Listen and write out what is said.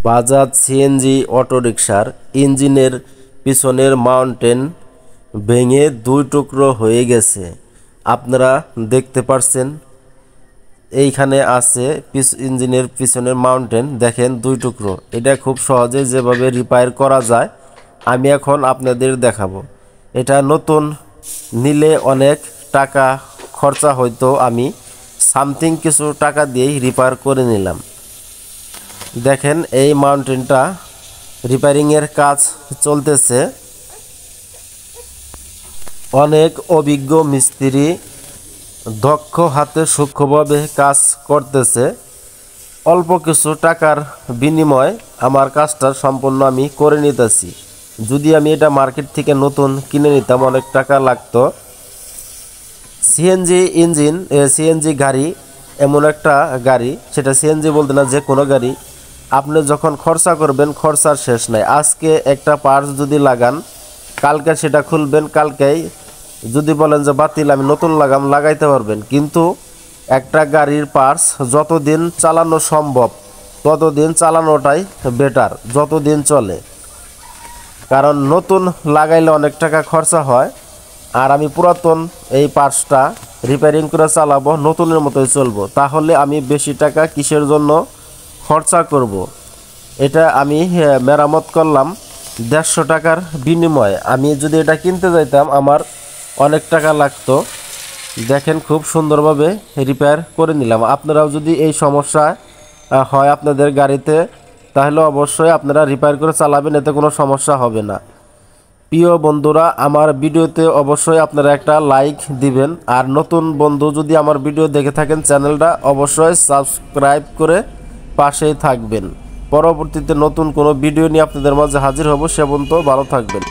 Bajaj CNG অটোরিকশার ইঞ্জিনের পিছনের mountain ভেঙে দুই টুকরো হয়ে গেছে। আপনারা দেখতে পাচ্ছেন এইখানে আছে ইঞ্জিনের পিছনের মাউন্টেন, দেখেন দুই টুকরো। এটা খুব সহজে যেভাবে রিপেয়ার করা যায় আমি এখন আপনাদের দেখাবো। এটা নতুন নিলে অনেক টাকা খরচা হয়তো, আমি সামথিং কিছু টাকা দিয়েই রিপেয়ার করে নিলাম। দেখেন এই মাউন্টেনটা রিপেয়ারিংয়ের কাজ চলতেছে। অনেক অভিজ্ঞ মিস্ত্রি দক্ষ হাতে সূক্ষ্মভাবে কাজ করতেছে। অল্প কিছু টাকার বিনিময়ে আমার কাজটা সম্পূর্ণ আমি করে নিতেছি। যদি আমি এটা মার্কেট থেকে নতুন কিনে নিতাম অনেক টাকা লাগতো। সিএনজি ইঞ্জিন, সিএনজি গাড়ি এমন একটা গাড়ি, সেটা সিএনজি বলতে না, যে কোনো গাড়ি আপনি যখন খরচা করবেন খরচার শেষ নাই। আজকে একটা পার্টস যদি লাগান, কালকে সেটা খুলবেন, কালকেই যদি বলেন যে বাতিল আমি নতুন লাগাইতে পারবেন। কিন্তু একটা গাড়ির পার্টস যতদিন চালানো সম্ভব ততদিন চালানোটাই বেটার, যতদিন চলে। কারণ নতুন লাগাইলে অনেক টাকা খরচা হয়, আর আমি পুরাতন এই পার্টসটা রিপেয়ারিং করে চালাবো, নতুনের মতোই চলবো। তাহলে আমি বেশি টাকা কিসের জন্য খরচা করব? এটা আমি মেরামত করলাম 150 টাকার বিনিময়ে। আমি যদি এটা কিনতে যাইতাম আমার অনেক টাকা লাগতো। দেখেন খুব সুন্দরভাবে রিপেয়ার করে নিলাম। আপনারাও যদি এই সমস্যা হয় আপনাদের গাড়িতে, তাহলে অবশ্যই আপনারা রিপেয়ার করে চালাবেন, এতে কোনো সমস্যা হবে না। প্রিয় বন্ধুরা, আমার ভিডিওতে অবশ্যই আপনারা একটা লাইক দিবেন, আর নতুন বন্ধু যদি আমার ভিডিও দেখে থাকেন চ্যানেলটা অবশ্যই সাবস্ক্রাইব করে পাশেই থাকবেন। পরবর্তীতে নতুন কোনো ভিডিও নিয়ে আপনাদের মাঝে হাজির হব। সে পর্যন্ত ভালো থাকবেন।